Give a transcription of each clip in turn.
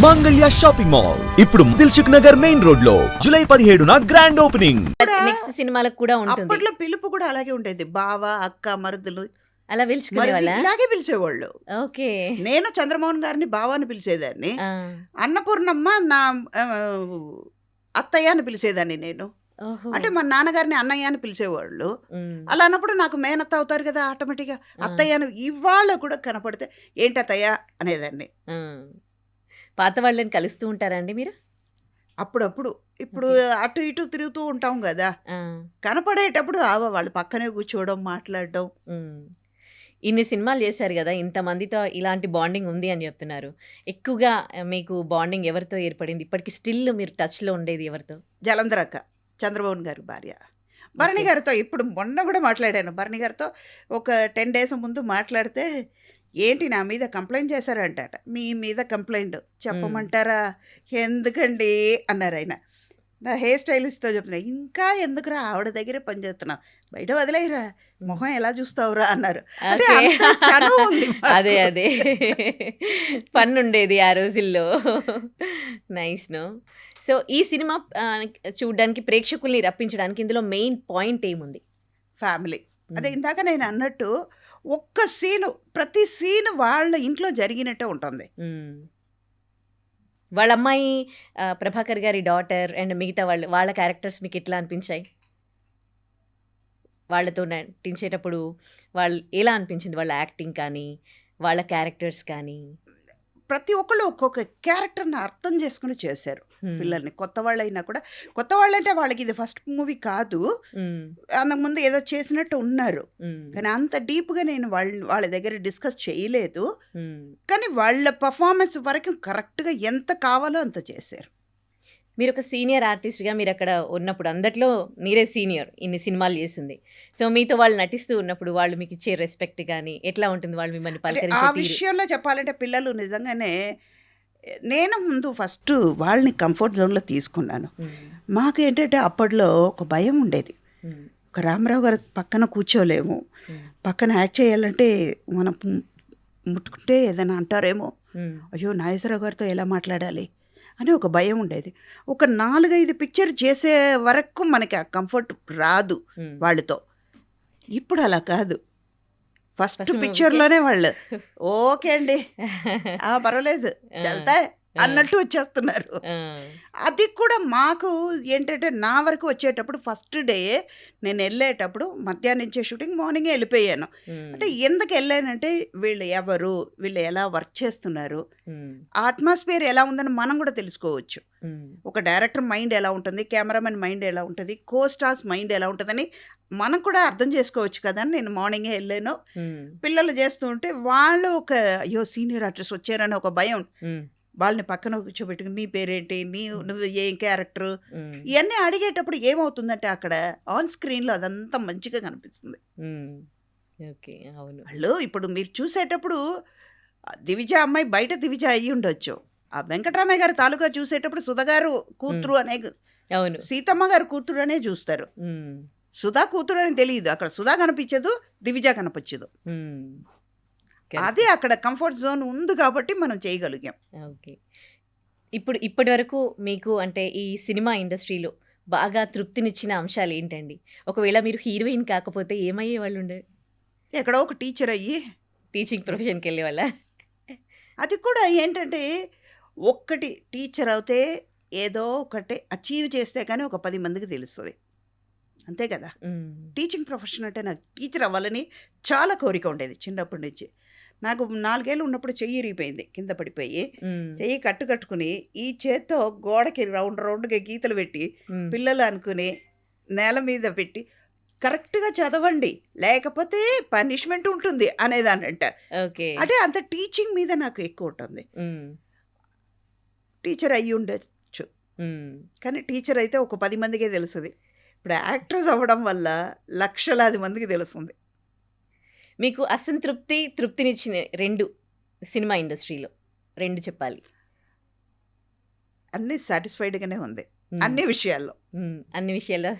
Mangalya shopping mall ఇప్పుడు Dilsukh Nagar main road లో July 17న grand opening. Next సినిమాలకు కూడా ఉంటుంది. అప్పట్లో పిలుపు కూడా అలాగే ఉండేది, బావ అక్క మరుదులు అలా పిలుచుకునే వాళ్ళ. ఇలాగే పిలిచేవాళ్ళు. ఓకే. నేను చంద్రమోహన్ గారిని బావ అని పిలిచేదాన్ని, ఆ, అన్నపూర్ణమ్మ నా అత్తయ్య అని పిలిచేదాన్ని నేను. ఓహో. అంటే మా నాన్నగారిని అన్నయ్య అని పిలిచేవాళ్ళు. ఉమ్, అలా అన్నప్పుడు నాకు మేనత్త అవుతారు కదా ఆటోమేటిక్గా, అత్తయ్య అని ఇవాళ కూడా కనపడితే ఏంటి అత్తయ్య అనేదాన్ని ఆ. పాత వాళ్ళని కలుస్తూ ఉంటారండి మీరు? అప్పుడప్పుడు. ఇప్పుడు అటు ఇటు తిరుగుతూ ఉంటాం కదా, ఆ, కనపడేటప్పుడు వాళ్ళు పక్కనే కూర్చోవడం మాట్లాడడం. ఉమ్. ఇన్ని సినిమాలు చేశారు కదా, ఇంతమందితో ఇలాంటి బాండింగ్ ఉంది అని చెప్తున్నారు. ఎక్కువగా మీకు బాండింగ్ ఎవరితో ఏర్పడింది? ఇప్పటికి స్టిల్ మీరు టచ్లో ఉండేది ఎవరితో? జలంధర్ అక్క, చంద్రబాబు గారి భార్య. భరణి గారితో ఇప్పుడు మొన్న కూడా మాట్లాడాను. భరణి గారితో ఒక 10 days ముందు మాట్లాడితే, ఏంటి నా మీద కంప్లైంట్ చేశారంటట. మీ మీద కంప్లైంట్ చెప్పమంటారా? ఎందుకండి అన్నారు ఆయన. నా హెయిర్ స్టైలిస్ట్తో చెప్తున్నా, ఇంకా ఎందుకురా ఆవిడ దగ్గరే పనిచేస్తున్నావు, బయట వదిలేయరా, మొహం ఎలా చూస్తావురా అన్నారు. అంటే ఓకే. అంత చనువు ఉంది మాకు. అదే అదే ఫన్ ఉండేది ఆ రోజుల్లో. Nice no. సో ఈ సినిమా చూడడానికి ప్రేక్షకుల్ని రప్పించడానికి ఇందులో మెయిన్ పాయింట్ ఏముంది? ఫ్యామిలీ. అదే ఇందాక నేను అన్నట్టు ఒక్క సీను, ప్రతి సీన్ వాళ్ళ ఇంట్లో జరిగినట్టే ఉంటుంది. మ్మ్. వాళ్ళ అమ్మాయి ప్రభాకర్ గారి డాటర్ అండ్ మిగతా వాళ్ళ క్యారెక్టర్స్ మీకు ఎట్లా అనిపించాయి? వాళ్ళతో నటించేటప్పుడు వాళ్ళు ఎలా అనిపించింది? వాళ్ళ యాక్టింగ్ కానీ వాళ్ళ క్యారెక్టర్స్ కానీ? ప్రతి ఒక్కళ్ళు ఒక్కొక్క క్యారెక్టర్ని అర్థం చేసుకుని చేశారు మ్మ్. పిల్లల్ని. కొత్త వాళ్ళైనా కూడా, కొత్త వాళ్ళంటే వాళ్ళకి ఇది ఫస్ట్ మూవీ కాదు, మ్మ్. అంతకుముందు ఏదో చేసినట్టు ఉన్నారు. మ్మ్. కానీ అంత డీప్గా నేను వాళ్ళ దగ్గర డిస్కస్ చేయలేదు. మ్మ్. కానీ వాళ్ళ పర్ఫార్మెన్స్ వరకు కరెక్ట్గా ఎంత కావాలో అంత చేశారు. మీరు ఒక సీనియర్ ఆర్టిస్ట్గా మీరు అక్కడ ఉన్నప్పుడు, అందట్లో మీరే సీనియర్, ఇన్ని సినిమాలు చేసింది. సో మీతో వాళ్ళు నటిస్తూ ఉన్నప్పుడు వాళ్ళు మీకు ఇచ్చే రెస్పెక్ట్ కానీ ఎట్లా ఉంటుంది? వాళ్ళు మిమ్మల్ని అంటే ఆ పలకరించే తీరు? విషయంలో చెప్పాలంటే పిల్లలు నిజంగానే, నేను ముందు ఫస్ట్ వాళ్ళని కంఫర్ట్ జోన్లో తీసుకున్నాను. మ్మ్. మాకు ఏంటంటే అప్పట్లో ఒక భయం ఉండేది. మ్మ్. ఒక రామారావు గారి పక్కన కూర్చోలేము, మ్మ్. పక్కన యాక్ట్ చేయాలంటే మనం ముట్టుకుంటే ఏదైనా అంటారేమో, మ్మ్. అయ్యో నాగేశ్వరరావు గారితో ఎలా మాట్లాడాలి అని ఒక భయం ఉండేది. ఒక 4-5 పిక్చర్ చేసే వరకు మనకి ఆ కంఫర్ట్ రాదు మ్మ్. వాళ్ళతో. ఇప్పుడు అలా కాదు, ఫస్ట్ First movie పిక్చర్లోనే వాళ్ళు ఓకే అండి, పర్వాలేదు చల్తా అన్నట్టు వచ్చేస్తున్నారు. ఆ. అది కూడా మాకు ఏంటంటే, నా వరకు వచ్చేటప్పుడు ఫస్ట్ డే నేను వెళ్ళేటప్పుడు మధ్యాహ్నం నుంచే షూటింగ్, మార్నింగే వెళ్ళిపోయాను. మ్మ్. అంటే ఎందుకు వెళ్ళానంటే, వీళ్ళు ఎవరు, వీళ్ళు ఎలా వర్క్ చేస్తున్నారు, మ్మ్. ఆ అట్మాస్ఫియర్ ఎలా ఉందని మనం కూడా తెలుసుకోవచ్చు. మ్మ్. ఒక డైరెక్టర్ మైండ్ ఎలా ఉంటుంది, కెమెరామెన్ మైండ్ ఎలా ఉంటుంది, కో స్టార్స్ మైండ్ ఎలా ఉంటుందని మనం కూడా అర్థం చేసుకోవచ్చు కదా అని నేను మార్నింగే వెళ్ళాను. మ్మ్. పిల్లలు చేస్తూ ఉంటే వాళ్ళు ఒక, అయ్యో సీనియర్ ఆర్టిస్ట్ వచ్చారని ఒక భయం. మ్మ్. వాళ్ళని పక్కన కూర్చోబెట్టుకుని, నీ పేరేంటి, నువ్వు ఏం క్యారెక్టరు, మ్మ్. ఇవన్నీ అడిగేటప్పుడు ఏమవుతుందంటే, అక్కడ ఆన్ స్క్రీన్లో అదంతా మంచిగా కనిపిస్తుంది. మ్మ్. ఓకే. అవును. వాళ్ళు ఇప్పుడు మీరు చూసేటప్పుడు దివిజ అమ్మాయి బయట దివిజ అయ్యి ఉండొచ్చు, ఆ వెంకటరామయ్య గారి తాలూకా చూసేటప్పుడు సుధగారు కూతురు అనే, అవును. సీతమ్మ గారు కూతురు అనే చూస్తారు. మ్మ్. సుధా కూతురు అని తెలియదు. అక్కడ సుధా కనిపించదు, దివిజ కనిపించదు. మ్మ్. అదే అక్కడ కంఫర్ట్ జోన్ ఉంది కాబట్టి మనం చేయగలిగాం. ఓకే. ఇప్పటి వరకు మీకు అంటే ఈ సినిమా ఇండస్ట్రీలో బాగా తృప్తినిచ్చిన అంశాలు ఏంటండి? ఒకవేళ మీరు హీరోయిన్ కాకపోతే ఏమయ్యే వాళ్ళు ఉండే? ఎక్కడో ఒక టీచర్ అయ్యి, టీచింగ్ ప్రొఫెషన్కి వెళ్ళే వాళ్ళ? అది కూడా ఏంటంటే, ఒక్కటి టీచర్ అవుతే ఏదో ఒకటి అచీవ్ చేస్తే కానీ ఒక 10 మందికి తెలుస్తుంది, అంతే కదా. టీచింగ్ ప్రొఫెషన్ అంటే, నాకు టీచర్ అవ్వాలని చాలా కోరిక ఉండేది చిన్నప్పటి నుంచి. నాకు 4 ఏళ్ళు ఉన్నప్పుడు చెయ్యి ఇరిగిపోయింది, కింద పడిపోయి. చెయ్యి కట్టుకుని ఈ చేత్తో గోడకి రౌండ్గా గీతలు పెట్టి, పిల్లలు అనుకుని నేల మీద పెట్టి, కరెక్ట్గా చదవండి లేకపోతే పనిష్మెంట్ ఉంటుంది అనేదానంట. ఓకే. అంటే అంత టీచింగ్ మీద నాకు ఎక్కువ ఉంటుంది. టీచర్ అయ్యి ఉండొచ్చు, కానీ టీచర్ అయితే ఒక 10 మందికే తెలుస్తుంది. ఇప్పుడు యాక్ట్రెస్ అవ్వడం వల్ల లక్షలాది మందికి తెలుస్తుంది. మీకు అసంతృప్తి, తృప్తినిచ్చిన 2 సినిమా ఇండస్ట్రీలో 2 చెప్పాలి? అన్నీ సాటిస్ఫైడ్గానే ఉంది అన్ని విషయాల్లో. అన్ని విషయాల్లో.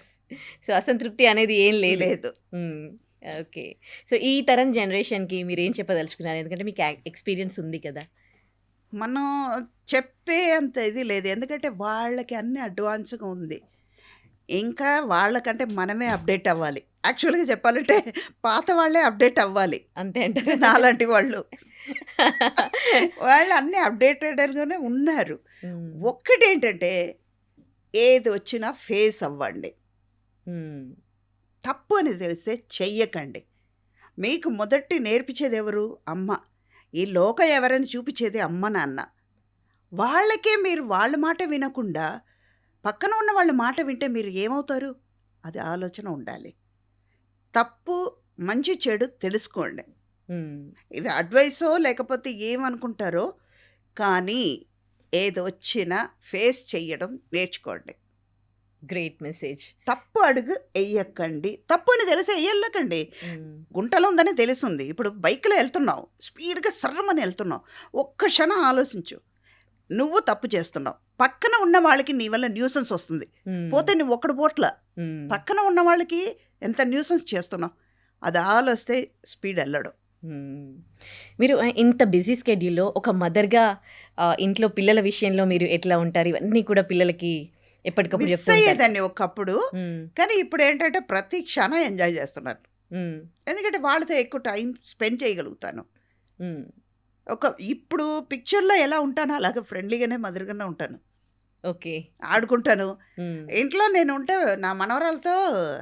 సో అసంతృప్తి అనేది ఏం లేదు. లేదు. ఓకే. సో ఈ తరం జనరేషన్కి మీరు ఏం చెప్పదలుచుకున్నారు? ఎందుకంటే మీకు ఎక్స్పీరియన్స్ ఉంది కదా. మనం చెప్పే అంత ఇది లేదు. ఎందుకంటే వాళ్ళకి అన్నీ అడ్వాన్స్‌గా ఉంది. ఇంకా వాళ్ళకంటే మనమే అప్‌డేట్ అవ్వాలి. యాక్చువల్‌గా చెప్పాలంటే పాత వాళ్ళే అప్‌డేట్ అవ్వాలి. అంతే అంటారా? నాలాంటి వాళ్ళు. వాళ్ళు అన్నీ అప్‌డేటెడ్‌గానే ఉన్నారు. హ్మ్. ఒక్కటేంటంటే ఏదొచ్చినా ఫేస్ అవ్వండి. హ్మ్. తప్పు అని తెలిస్తే చెయ్యకండి. మీకు మొదటి నేర్పించేదెవరు? అమ్మ. ఈ లోకం ఎవరని చూపించేది అమ్మ, నాన్న. వాళ్ళకే మీరు వాళ్ళ మాట వినకుండా పక్కన ఉన్న వాళ్ళ మాట వింటే మీరు ఏమవుతారు? అది ఆలోచన ఉండాలి. తప్పు, మంచి, చెడు తెలుసుకోండి. హ్మ్. ఇది అడ్వైసో లేకపోతే ఏమనుకుంటారో కానీ ఏదొచ్చినా ఫేస్ చెయ్యడం నేర్చుకోండి. Great message. తప్పు అడుగు ఎయ్యకండి. తప్పు అని తెలిసి ఎయ్యకండి. హ్మ్. గుంటలో ఉందని తెలుస్తుంది. ఇప్పుడు బైక్‌లో ఎళ్తున్నావు. స్పీడ్‌గా సర్రమని ఎళ్తున్నావు. ఒక్క క్షణం ఆలోచించు. నువ్వు తప్పు చేస్తున్నావు. పక్కన ఉన్న వాళ్ళకి నీ వల్ల న్యూసెన్స్ వస్తుంది. హ్మ్. పోతే నువ్వు ఒక్కడు పోట్ల. హ్మ్. పక్కన ఉన్న వాళ్ళకి ఎంత న్యూసెన్స్ చేస్తున్నావు. అది ఆలోస్తే స్పీడ్ ఎళ్ళడు. హ్మ్. మీరు ఇంత బిజీ స్కెడ్యూల్‌లో ఒక మదర్‌గా ఇంట్లో పిల్లల విషయంలో మీరు ఎట్లా ఉంటారు? ఇవన్నీ కూడా పిల్లలకి ఎప్పటికప్పుడు మిస్ చెప్తూ ఉంటారు. అయ్యేదాన్ని ఒకప్పుడు. హ్మ్. కానీ ఇప్పుడేంటంటే ప్రతి క్షణం ఎంజాయ్ చేస్తున్నాను. హ్మ్. ఎందుకంటే వాళ్ళతో ఎక్కువ టైం స్పెండ్ చేయగలుగుతాను. హ్మ్. ఇప్పుడు పిక్చర్‌లో ఎలా ఉంటానో అలాగే ఫ్రెండ్లీగానే మదర్‌గానే ఉంటాను. ఓకే. ఆడుకుంటాను. హ్మ్. ఇంట్లో నేనుంటే నా మనవరాలతో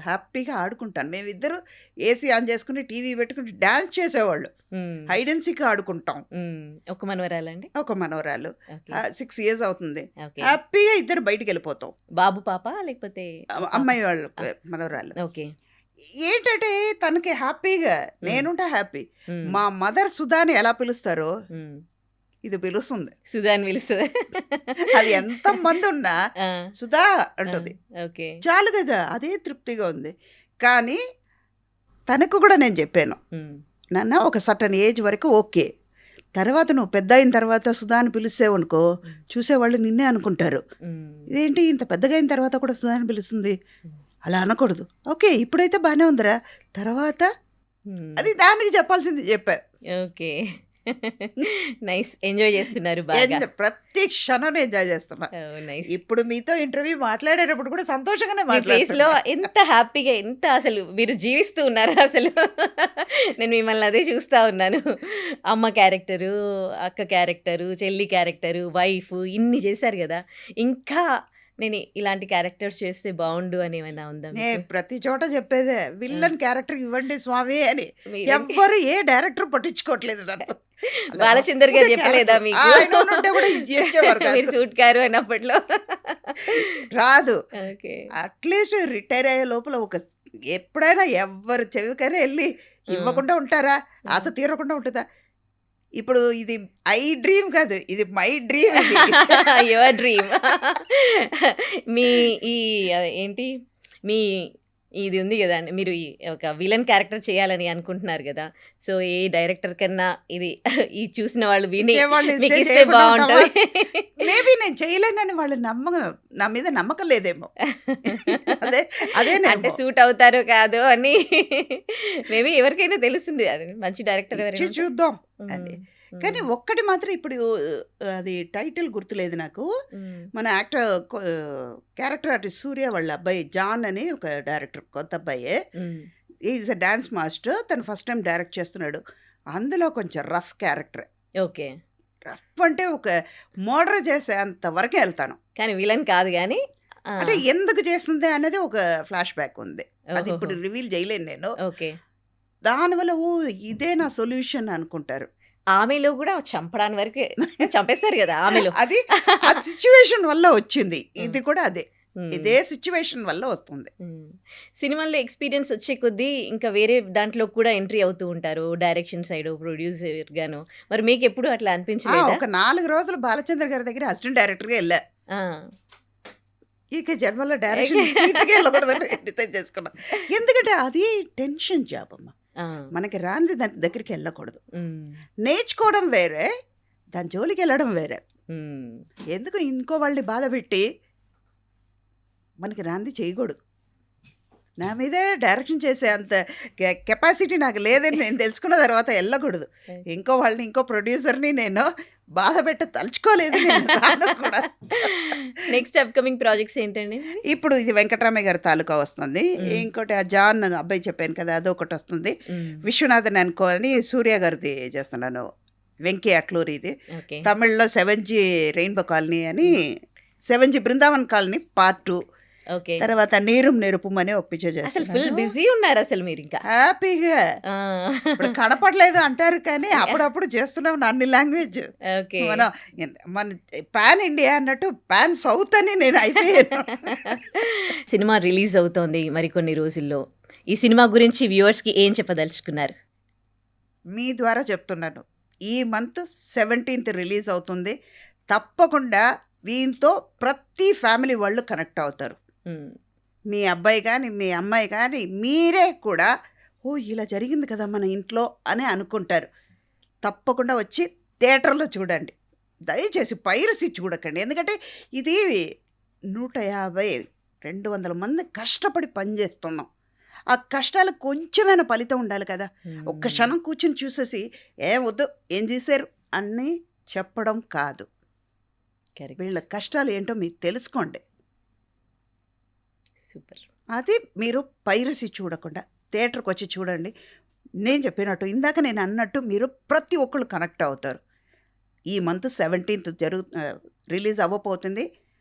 హ్యాపీగా ఆడుకుంటాను. మేమిద్దరం ఏసీ ఆన్ చేసుకొని, టీవీ పెట్టుకొని డాన్స్ చేసేవాళ్ళు. హ్మ్. హైడ్ అండ్ సీక్ ఆడుకుంటాం. హ్మ్. ఒక మనవరాలండి? ఒక మనవరాలు. ఓకే. 6 ఇయర్స్ అవుతుంది. ఓకే. హ్యాపీగా ఇద్దరు బయటికెళ్ళిపోతాం. బాబు, పాప లేకపోతే పాప? అమ్మాయి వాళ్ళు మనవరాలు. ఓకే. ఏంటంటే తనకి హ్యాపీగా హ్మ్. నేనుంటే హ్యాపీ. హ్మ్. మా మదర్ సుధాని ఎలా పిలుస్తారో హ్మ్. ఇది పిలుస్తుంది. సుధా అని పిలుస్తదా? అది ఎంతమందున్నా ఆ! సుధా ఆ! అంటది. ఓకే. చాలు కదా! అదే తృప్తిగా ఉంది. కానీ తనకు కూడా నేను చెప్పాను. హ్మ్. నాన్న ఒక సర్టెన్ ఏజ్ వరకు ఓకే. తర్వాత నువ్వు పెద్దయిన తర్వాత సుధా అని పిలిచావనుకో హ్మ్. చూసేవాళ్ళు నిన్నే అనుకుంటారు. హ్మ్. ఇదేంటి ఇంత పెద్దగా అయిన తర్వాత కూడా సుధా అని పిలుస్తుంది. హ్మ్. అలా అనకూడదు. ఓకే. ఇప్పుడైతే బానే ఉందిరా. తర్వాత హ్మ్. అది దానికి చెప్పాల్సింది చెప్పా. ఓకే. నైస్. ఎంజాయ్ చేస్తున్నారు బాగా. ప్రతి క్షణం ఎంజాయ్ చేస్తున్నా. ఓహ్! నైస్. ఇప్పుడు మీతో ఇంటర్వ్యూ మాట్లాడేటప్పుడు కూడా సంతోషంగానే మీ ఫేస్‌లో మాట్లాడుతున్నా. ఎంత హ్యాపీగా ఎంత అసలు మీరు జీవిస్తూ ఉన్నారు అసలు. నేను మిమ్మల్ని అదే చూస్తా ఉన్నాను. అమ్మ క్యారెక్టరు, అక్క క్యారెక్టరు, చెల్లి క్యారెక్టరు, వైఫ్ ఇన్ని చేశారు గదా! ఇంకా నేను ఇలాంటి క్యారెక్టర్స్ చేస్తే బావుండు అని ఏమైనా ఉందా నే మీకు? ప్రతి చోట చెప్పేదే ఆ! విల్లన్ క్యారెక్టర్ ఇవ్వండి స్వామి అని. మీరే ఎవ్వరు ఏ డైరెక్టర్ పట్టించుకోవట్లేదు నన్ను. అలా బాలచందర్ గారు రఫ్‌గా చెప్పలేదా క్యారెక్టర్ మీకు? ఆయన ఉండుంటే కూడా ఇది చేసేవారు మీరు కాదు. సూట్ కారు అన్నప్పట్లో. రాదు. ఓకే. అట్‌లీస్ట్ రిటైర్ అయ్యే లోపల ఎప్పుడైనా ఎవ్వరి చెవికైనా ఎళ్లి హ్మ్. ఇవ్వకుండా ఉంటారా? ఆశ హ్మ్. తీరకుండా ఉంటదా? ఇప్పుడు ఇది ఐ డ్రీమ్ కాదు. ఇది మై డ్రీమ్ ఇది. Your dream. మీ ఈ ఏంటి మీ ఇది ఉంది గదండీ! మీరు ఒక విలన్ క్యారెక్టర్ చేయాలని అనుకుంటున్నారు గదా! సో, ఏ డైరెక్టర్ కన్నా ఇది ఇది చూసిన వాళ్ళు విని ఇచ్చేవాళ్ళు ఇస్తే మీకిస్తే చేయకుండా ఉంటామా? బావుంటది. మేబీ నేను చేయలేనని వాళ్ళ నా మీద నమ్మకం లేదేమో. అదే అంటే అదేనేమో. సూట్ అవుతారో కాదో అని మేబీ ఎవరికైనా తెలుస్తుంది. అది మంచి డైరెక్టర్ ఇచ్చి ఎవరైనా ఉంటే. చూద్దాం. అది. హ్మ్. కానీ హ్మ్. ఒక్కటి మాత్రం ఇప్పుడు అది టైటిల్ గుర్తులేదు నాకు. హ్మ్. మన క్యారెక్టర్ ఆర్టిస్ట్ సూర్య వాళ్ళ అబ్బాయి జాన్ అని ఒక డైరెక్టర్ కొత్త అబ్బాయే. హ్మ్. He is a dance master. తను ఫస్ట్ టైమ్ డైరెక్ట్ చేస్తున్నాడు. అందులో కొంచెం రఫ్ క్యారెక్టరే. ఓకే. రఫ్ అంటే ఒక మర్డర్ చేసే అంత వరకే ఎళ్తాను. కానీ విలన్ కాదు గానీ ఆ! అంటే ఎందుకు చేసింది అనేది ఒక ఫ్లాష్ బ్యాక్ ఉంది. అది ఓహోహో! ఇప్పుడు రివీల్ చేయలేను నేను. ఓకే. దానివల్ల ఇదే నా సొల్యూషన్ అనుకుంటారు. ఆమెలో గూడా చంపడాని వరకే చంపేస్తారు గదా! ఆమెలో. అది ఆ సిట్యుయేషన్ వల్ల వచ్చింది. హ్మ్. ఇది కూడా అదే. హ్మ్. ఇదే సిట్యుయేషన్ వల్ల వస్తుంది. హ్మ్. సినిమాల్లో ఎక్స్‌పీరియన్స్ వచ్చే కొద్దీ ఇంకా వేరే దాంట్లో కూడా ఎంట్రీ అవుతూ ఉంటారు. డైరెక్షన్ సైడో, ప్రొడ్యూసర్‌గానో. మరి మీకెప్పుడు అట్లా అనిపించలేదా? ఒక 4 రోజులు బాలచంద్ర గారి దగ్గర అసిస్టెంట్ డైరెక్టర్‌గా ఎళ్ళా. ఆ! ఇక జన్మలో డైరెక్షన్ సీట్‌కే ఎళ్ళకూడదని డిసైడ్ చేసుకున్నా. ఎందుకంటే అది టెన్షన్ జాబ్ అమ్మ. ఆ! మనకి రానిది దాని దగ్గరికి ఎళ్ళకూడదు. హ్మ్. నేర్చుకోవడం వేరే, దాని జోలికెళ్ళడం వేరే. హ్మ్. ఎందుకు ఇంకో వాళ్ళని బాధపెట్టి మనకి రానిది చేయకూడదు. నా మీదే డైరెక్షన్ చేసే అంత కెపాసిటీ నాకు లేదని నేను తెలుసుకున్న తర్వాత వెళ్ళకూడదు. ఇంకో వాళ్ళని ఇంకో ప్రొడ్యూసర్ని నేను బాధ పెట్ట తలుచుకోలేదు నేను రాను కూడా. నెక్స్ట్ అప్కమింగ్ ప్రాజెక్ట్స్ ఏంటండి? ఇప్పుడు ఇది వెంకటరామయ్య గారి తాలూకా వస్తుంది. ఇంకోటి ఆ జాన్ అబ్బాయి చెప్పాను కదా, అదొకటి వస్తుంది. విశ్వనాథన్ అనుకో అని సూర్య గారిది చేస్తున్నాను, వెంకీ అట్లూరి. ఇది ఓకే. తమిళ్లో 7G రెయిన్బో కాలనీ అని, 7G Brindavan colony part 2, okay. తర్వాత నీరుం నెరుపుం అని ఒక పిక్చర్ అసలు ఫుల్ చేస్తాను. బిజీ ఉన్నారు అసలు మీరు ఇంకా. హ్యాపీగా ఆ, ఇప్పుడు కనపడలేదు అంటారు కానీ అప్పుడప్పుడు చేస్తున్నాం అన్ని లాంగ్వేజ్. ఓకే. మన పాన్ ఇండియా అన్నట్టు పాన్ సౌత్ అని నేను అయిపోయాను. సినిమా రిలీజ్ అవుతోంది మరికొన్ని రోజుల్లో. ఈ సినిమా గురించి వ్యూవర్స్కి ఏం చెప్పదలుచుకున్నారు? మీ ద్వారా చెప్తున్నాను, ఈ మంత్ 17th రిలీజ్ అవుతుంది. తప్పకుండా దీంతో ప్రతి ఫ్యామిలీ వాళ్ళు కనెక్ట్ అవుతారు. ఉమ్, మీ అబ్బాయి కానీ మీ అమ్మాయి కానీ మీరే కూడా ఓ ఇలా జరిగింది కదా మన ఇంట్లో అని అనుకుంటారు. తప్పకుండా వచ్చి థియేటర్లో చూడండి. దయచేసి పైరసీ చూడకండి. ఎందుకంటే ఇది 150-200 మంది కష్టపడి పనిచేస్తున్నాం. ఆ కష్టాలకు కొంచెమైనా ఫలితం ఉండాలి కదా. ఒక్క క్షణం కూర్చుని చూసేసి ఏం వద్దు ఏం చేశారు అని చెప్పడం కాదు. correct. వీళ్ళ కష్టాలు ఏంటో మీకు తెలుసుకోండి. సూపర్. అది మీరు పైరసీ చూడకుండా థియేటర్కి వచ్చి చూడండి. నేను చెప్పినట్టు ఇందాక నేను అన్నట్టు మీరు ప్రతి ఒక్కళ్ళు కనెక్ట్ అవుతారు. ఈ మంత్ 17th రిలీజ్ అవ్వబోతుంది.